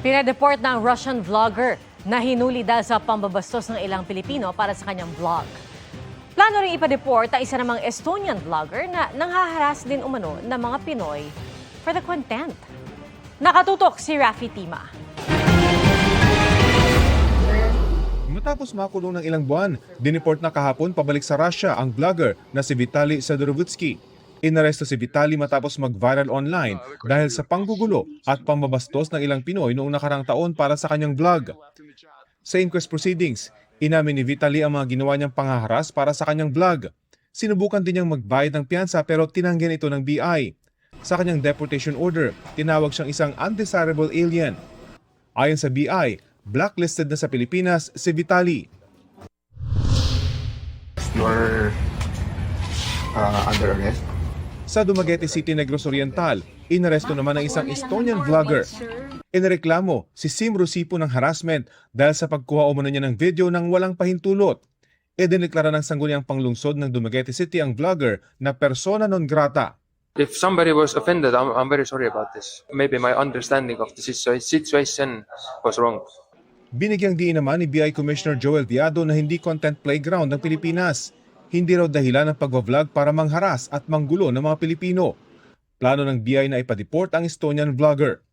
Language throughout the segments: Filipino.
Pinadeport ng Russian vlogger na hinuli dahil sa pambabastos ng ilang Pilipino para sa kanyang vlog. Plano rin ipadeport ang isa namang Estonian vlogger na nanghaharas din umano ng mga Pinoy for the content. Nakatutok si Rafi Tima. Matapos makulong ng ilang buwan, dineport na kahapon pabalik sa Russia ang vlogger na si Vitaly Sadorovutsky. Inaresto si Vitaly matapos mag-viral online dahil sa panggugulo at pambabastos ng ilang Pinoy noong nakarang taon para sa kanyang vlog. Sa inquest proceedings, inamin ni Vitaly ang mga ginawa niyang panghaharas para sa kanyang vlog. Sinubukan din niyang magbayad ng piyansa pero tinanggihan ito ng BI. Sa kanyang deportation order, tinawag siyang isang undesirable alien. Ayon sa BI, blacklisted na sa Pilipinas si Vitaly. You're under arrest? Sa Dumaguete City, Negros Oriental, inaresto naman ang isang Estonian vlogger. Inireklamo si Sim Rosipo ng harassment dahil sa pagkuha umano niya ng video ng walang pahintulot. Idineklara ng sangguniang panglungsod ng Dumaguete City ang vlogger na persona non grata. If somebody was offended, I'm very sorry about this. Maybe my understanding of the situation was wrong. Binigyang diin naman ni BI Commissioner Joel Viado na hindi content playground ng Pilipinas. Hindi raw dahilan ng pagbablog para mangharas at manggulo ng mga Pilipino. Plano ng BI na ipadeport ang Estonian vlogger.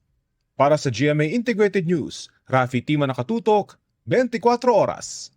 Para sa GMA Integrated News, Rafi Tima, nakatutok, 24 oras.